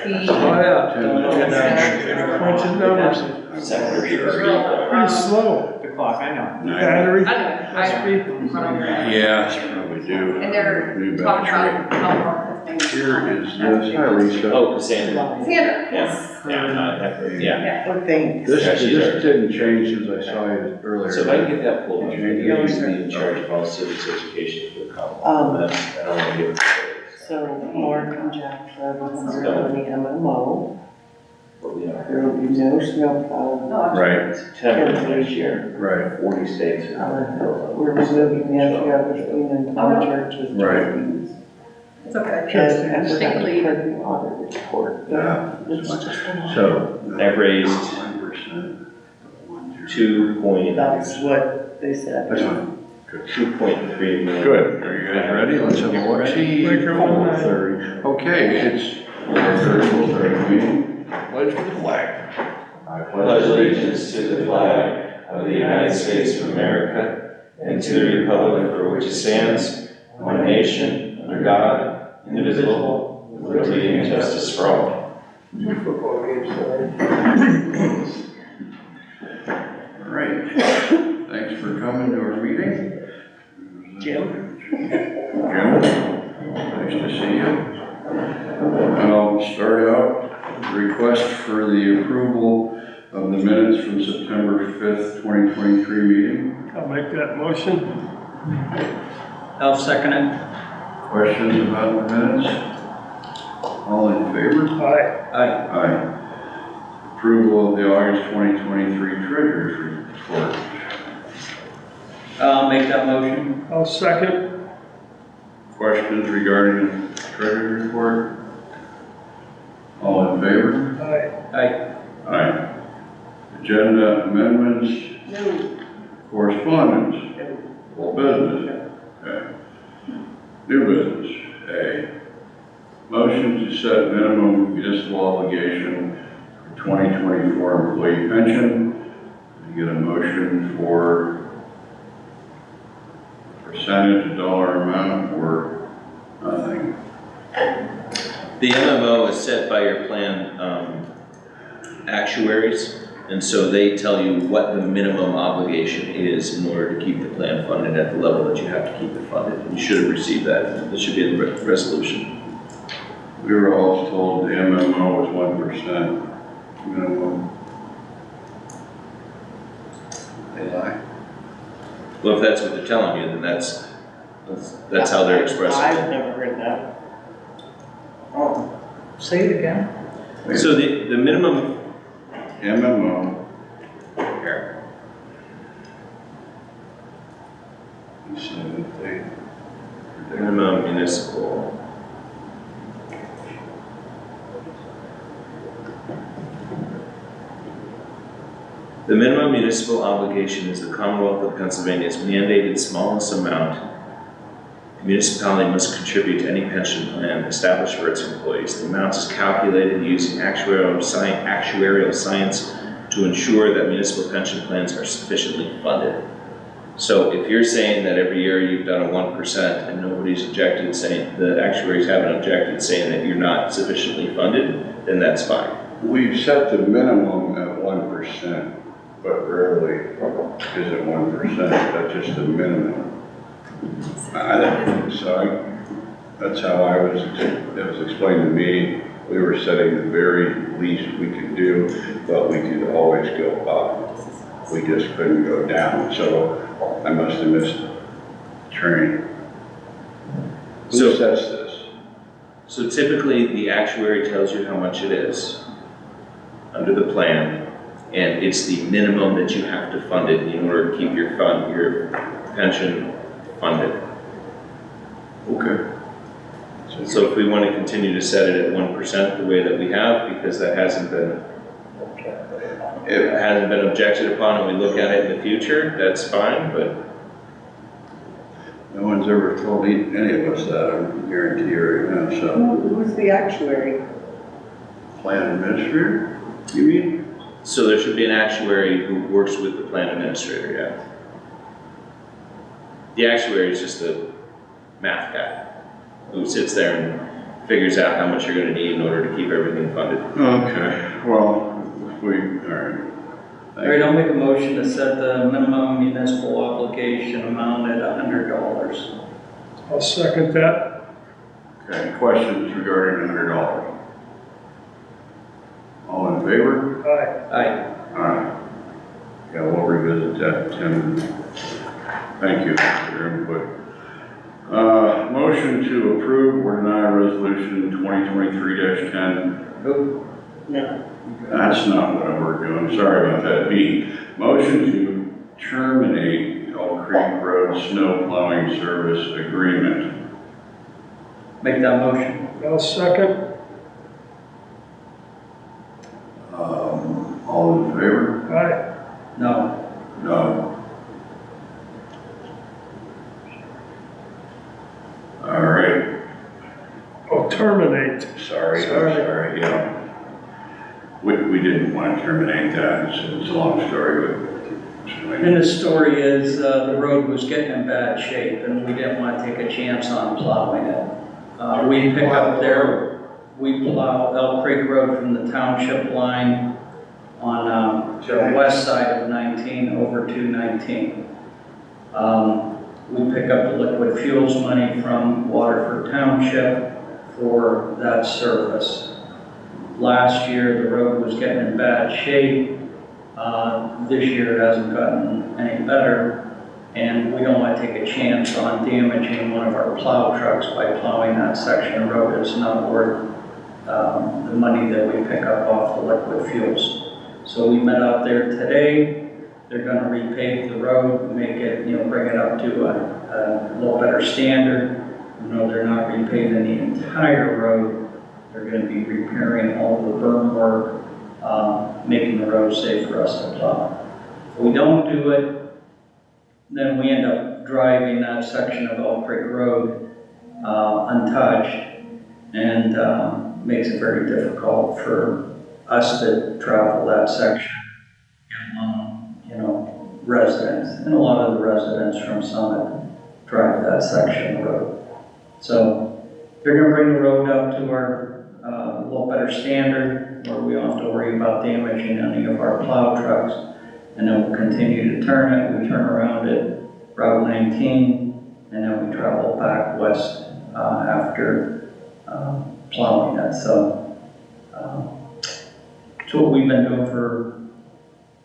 fee. Oh, yeah. Crunching numbers. Pretty slow. The clock, I know. Battery. Yeah, probably do. And they're New talking battery. about how things. Here is this. Hi, Lisa. Oh, Cassandra. Sandra, yes. Yeah. What thing? This Yeah, she's our- didn't change since I saw you earlier. So if I can get that pulled up, Change you're it. going to be in charge of all civics education for the college. I don't want to give it So Mark and Jack are on the MMO. what we are. There will be no snowplow. Right, September next year, right, 40 states are. We're removing the other between and Tom churches. Right. It's okay. And we're Take a going lead. to print the audit report. Yeah. It's just an so. I've raised 1%. 2.3 That's what they said. That's fine. million. Good, are you guys ready? Let's have a look. See. 4:30. Okay, it's 4:30 meeting. Pledge for the flag. I pledge allegiance to the flag of the United States of America and to the republic for which it stands, one nation, under God, indivisible, with liberty and justice for all. Football games tonight. All right, thanks for coming to our meeting. Jim? Jim, nice to see you. I'll start out, request for the approval of the minutes from September 5th, 2023 meeting. I'll make that motion. I'll second it. Questions about the minutes? All in favor? Aye. Aye. Aye. Approval of the August 2023 treasurer's report. I'll make that motion. I'll second. Questions regarding the treasurer's report? All in favor? Aye. Aye. Aye. Agenda amendments, No. correspondence, old business. Okay. New business, A. Motion to set minimum municipal obligation for 2024 employee pension. You get a motion for percentage, dollar amount, or nothing. The MMO is set by your plan actuaries, and so they tell you what the minimum obligation is in order to keep the plan funded at the level that you have to keep it funded. You should have received that. This should be in the resolution. We were always told the MMO was 1% minimum. They lie. Well, if that's what they're telling you, then that's how they're expressing I've it. never heard that. Oh. Say it again. So the minimum, MMO. here, You said that they. minimum municipal. The minimum municipal obligation is the Commonwealth of Pennsylvania's mandated smallest amount the municipality must contribute to any pension plan established for its employees. The amount is calculated using actuarial science to ensure that municipal pension plans are sufficiently funded. So if you're saying that every year you've done a 1% and nobody's objected saying, the actuaries haven't objected saying that you're not sufficiently funded, then that's fine. We've set the minimum at 1%, but rarely is it 1%. That's just the minimum. That's how it was explained to me. We were setting the very least we could do, but we could always go up. We just couldn't go down. So I must have missed the train. Who sets this? So typically the actuary tells you how much it is under the plan, and it's the minimum that you have to fund it in order to keep your pension funded. Okay. So if we want to continue to set it at 1% the way that we have, because that hasn't been objected upon, and we look at it in the future, that's fine, but No one's ever told any of us that, I can guarantee you right now, so. Who's the actuary? Plan administrator, you mean? so there should be an actuary who works with the plan administrator, yeah. The actuary is just a math guy who sits there and figures out how much you're gonna need in order to keep everything funded. Okay, well, all right. All right, I'll make a motion to set the minimum municipal obligation amount at $100. I'll second that. Okay, questions regarding $100? All in favor? Aye. Aye. Alright. Yeah, we'll revisit that, Tim. Thank you for your input. Motion to approve or deny resolution 2023-10. Oh, That's not what we're doing, sorry about that. B, motion to terminate Elk Creek Road snow plowing service agreement. make that motion. I'll second. All in favor? Aye. No. No. All right, Oh, terminate. sorry, yeah. We didn't want to terminate that, it's a long story, but. And the story is, the road was getting in bad shape and we didn't want to take a chance on plowing it. We pick up there, we plow Elk Creek Road from the township line on the west side of 19 over to 19. We pick up the liquid fuels money from Waterford Township for that service. Last year, the road was getting in bad shape. This year it hasn't gotten any better, and we don't want to take a chance on damaging one of our plow trucks by plowing that section of road. It's not worth the money that we pick up off the liquid fuels. So we met out there today. They're going to repave the road, make it, bring it up to a little better standard. They're not repaving the entire road. They're going to be repairing all the berm work, making the road safe for us to plow. If we don't do it, then we end up driving that section of Elk Creek Road untouched, and makes it very difficult for us to travel that section, residents. And a lot of the residents from Summit drive that section of road. So they're going to bring the road up to our little better standard, where we don't have to worry about damaging any of our plow trucks, and then we'll continue to turn it. We turn around at Route 19, and then we travel back west after plowing it. So that's what we've been doing for,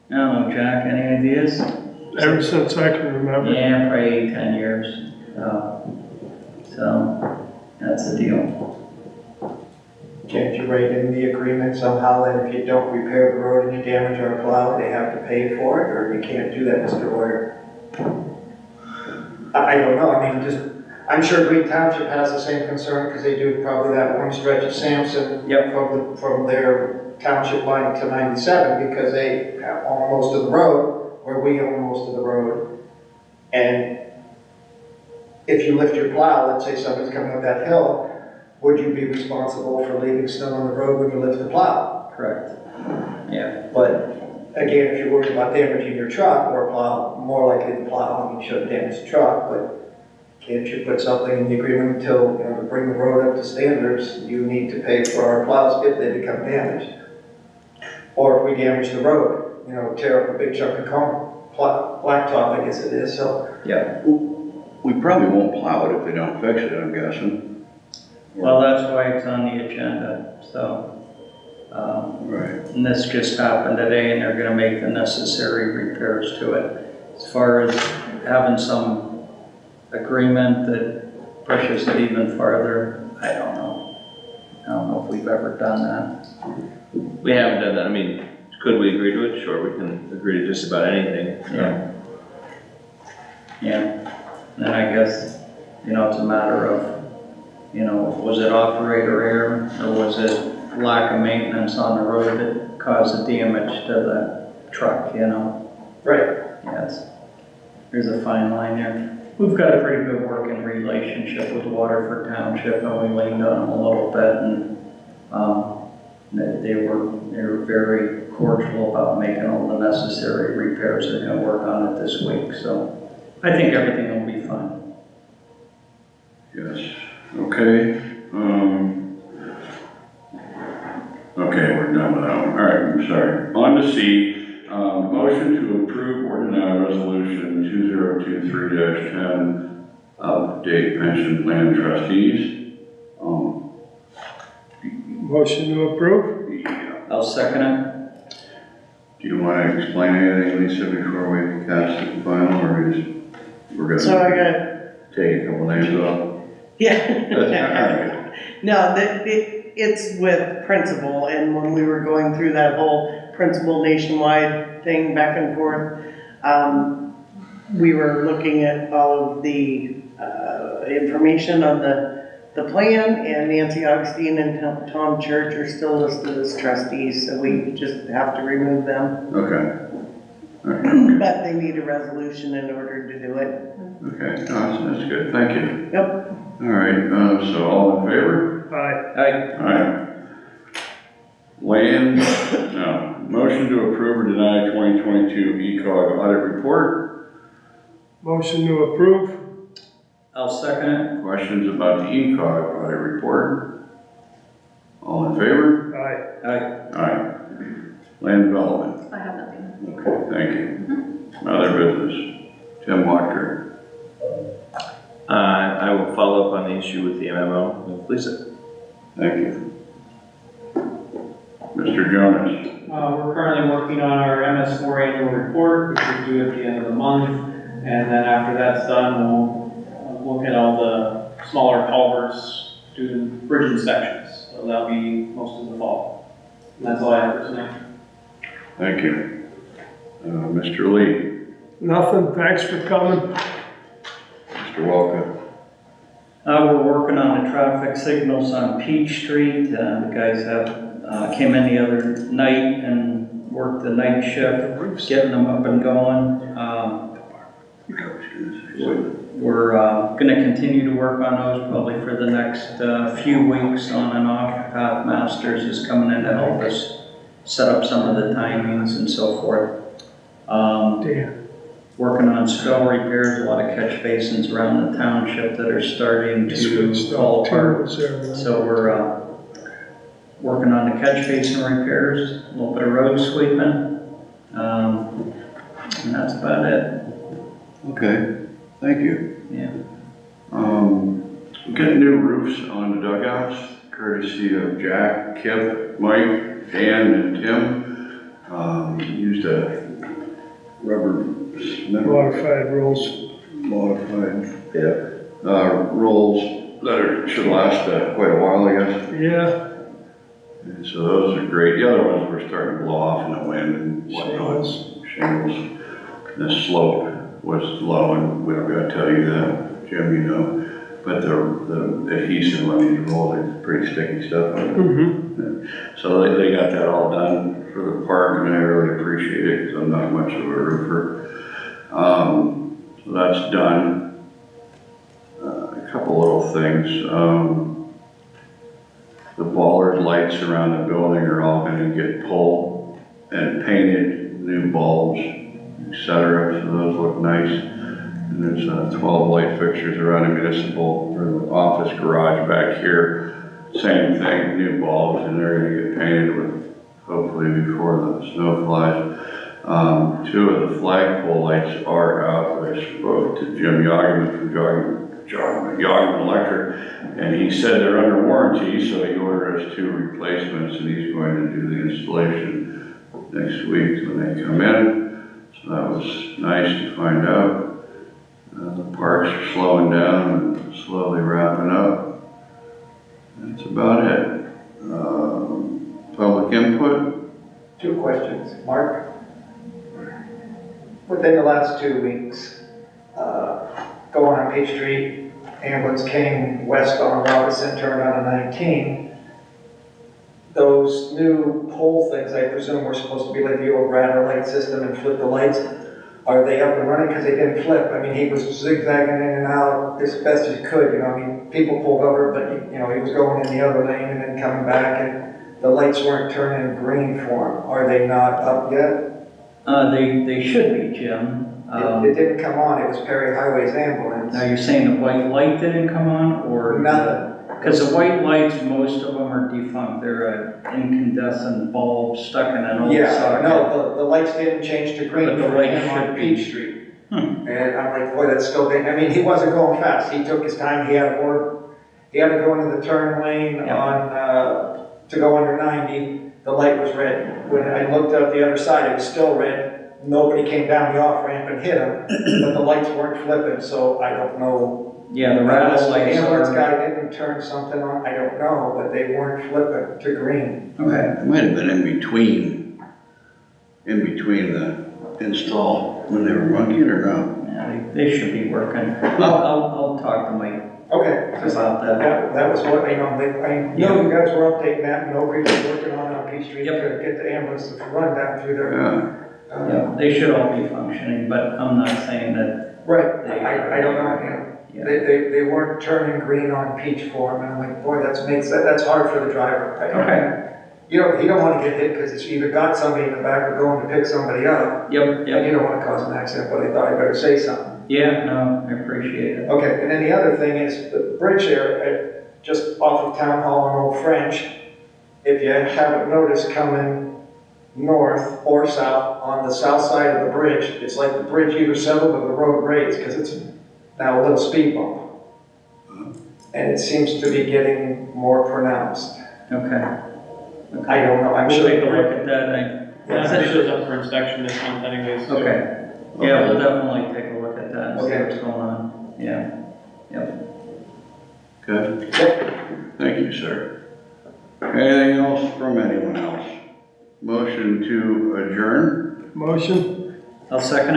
I don't know, Jack, any ideas? Ever since I can remember. Yeah, probably 10 years. So that's the deal. Can't you write in the agreement somehow that if you don't repair the road and you damage our plow, they have to pay for it, or you can't do that, Mr. Lawyer? I don't know, I mean, I'm sure Green Township has the same concern, because they do probably that one stretch of Sampson. Yep. From their township line to 97, because they own most of the road, where we own most of the road. And if you lift your plow, let's say somebody's coming up that hill, would you be responsible for leaving snow on the road when you lift the plow? Correct. Yeah. But again, if you're worried about damaging your truck or plow, more likely the plow, I mean, you shouldn't damage the truck, but can't you put something in the agreement until, to bring the road up to standards, you need to pay for our plows if they become damaged? Or if we damage the road, tear up a big chunk of blacktop, I guess it is, so. Yeah. We probably won't plow it if they don't fix it, I'm guessing. Well, that's why it's on the agenda, so. Right. And this just happened today, and they're gonna make the necessary repairs to it. As far as having some agreement that pushes it even farther, I don't know. I don't know if we've ever done that. We haven't done that. I mean, could we agree to it? Sure, we can agree to just about anything. Yeah. Yeah. And then I guess, it's a matter of, was it operator error, or was it lack of maintenance on the road that caused the damage to the truck, Right. Yes. There's a fine line there. We've got a pretty good working relationship with Waterford Township, and we leaned on them a little bit, and they were very cordial about making all the necessary repairs. They're going to work on it this week, so I think everything will be fine. Yes, okay. Okay, we're done with that one. All right, I'm sorry. On to C, motion to approve or deny resolution 2023-10, update pension plan trustees. Motion to approve? Yeah. I'll second it. Do you want to explain anything, Lisa, before we cast the final, or we're So I gonna got, take a couple names off? yeah. That's all right. No, it's with principal, and when we were going through that whole principal nationwide thing back and forth, we were looking at all of the, information on the plan, and Nancy Augustine and Tom Church are still listed as trustees, so we just have to remove them. Okay. All right. But they need a resolution in order to do it. Okay, that's good, thank you. Yep. All right, so all in favor? Aye. All right. Land, no, motion to approve or deny 2022 ECOG audit report. Motion to approve? I'll second it. Questions about the ECOG audit report? All in favor? Aye. Aye. Aye. Land development, I have nothing. okay, thank you. Other business, Tim Walker. I will follow up on the issue with the MMO with Lisa. Thank you. Mr. Jonas. We're currently working on our MS4 annual report, which is due at the end of the month. And then after that's done, we'll look at all the smaller culverts, do the bridge inspections. So that'll be most of the fall. And that's all I have for tonight. Thank you. Mr. Lee. Nothing, thanks for coming. Mr. Walker. We're working on the traffic signals on Peach Street. The guys came in the other night and worked the night shift, getting them up and going. We're gonna continue to work on those probably for the next few weeks on and off. Path Masters is coming in to help us set up some of the timings and so forth. Dan. Working on snow repairs, a lot of catch basins around the township that are starting to fall apart. So we're working on the catch basin repairs, a little bit of road sweeping, and that's about it. Okay, thank you. Yeah. We're getting new roofs on the dugouts, courtesy of Jack, Kip, Mike, Dan, and Tim. Used a rubber Modified rules. modified, rolls that should last quite a while, I guess. Yeah. And so those are great. The other ones were starting to blow off in the wind and whatnot. Shingles. The slope was low, and we don't gotta tell you that, Jim, you know. But the adhesive on these rolls is pretty sticky stuff. Mm-hmm. So they got that all done for the park, and I really appreciate it because I'm not much of a roofer. So that's done. A couple little things. The bollard lights around the building are all going to get pulled and painted, new bulbs, etc. So those look nice. And there's 12 light fixtures around the municipal or the office garage back here. Same thing, new bulbs, and they're going to get painted with hopefully before the snow flies. Two of the flagpole lights are out. I spoke to Jim Yoggerman from Yoggerman Electric, and he said they're under warranty, so he ordered us 2 replacements, and he's going to do the installation next week when they come in. So that was nice to find out. The parks are slowing down and slowly wrapping up. That's about it. Public input? 2 questions. Mark? Within the last 2 weeks, going on Peach Street, ambulance came west on Robinson, turned on a 19. Those new pole things, I presume, were supposed to be like the old radar light system and flip the lights. Are they up and running? Because they didn't flip. I mean, he was zigzagging in and out as best as he could. You know, I mean, people pulled over, but he was going in the other lane and then coming back, and the lights weren't turning green for him. Are they not up yet? They should be, Jim. It didn't come on. It was Perry Highway's ambulance. Now you're saying the white light didn't come on, or? Nothing. Because the white lights, most of them are defunct, they're an incandescent bulb stuck in an old Yeah, socket. no, the lights didn't change to green But the for light him on should be. Peach Street. Hmm. And I'm like, boy, that's still big, I mean, he wasn't going fast, he took his time, he had to go into the turn lane Yeah. on, to go under 90, the light was red. When I looked out the other side, it was still red, nobody came down the off ramp and hit him, but the lights weren't flipping, so I don't know. Yeah, the rattle The lights ambulance are. guy didn't turn something on, I don't know, but they weren't flipping to green. Okay. It might have been in between the install when they were monkeying or not. Yeah, they should be working. I'll talk to Mike Okay, just about that. that was what, I know you guys were updating that, and nobody was working on Peach Street to Yep. get the ambulance to run down through there. Yeah, Yeah, they should all be functioning, but I'm not saying that. Right, I don't know, Yeah. they weren't turning green on Peach for him, and I'm like, boy, that's hard for the driver. Okay. You don't wanna get hit, because you either got somebody in the back or going to pick somebody up, Yep, and yep. you don't wanna cause an accident, but I thought I better say something. Yeah, no, I appreciate it. Okay, and then the other thing is the bridge there, just off of Town Hall and Old French, if you haven't noticed coming north or south, on the south side of the bridge, it's like the bridge either settled or the road raised, because it's now a little speed bump. And it seems to be getting more pronounced. Okay. I don't know, I'm We'll sure. take a look at that. That shows up for inspection this month anyways. too. Okay. Yeah, we'll definitely take a look at that and see Okay. what's going on. Yeah. good. Thank you, sir. Anything else from anyone else? Motion to adjourn? Motion? I'll second it.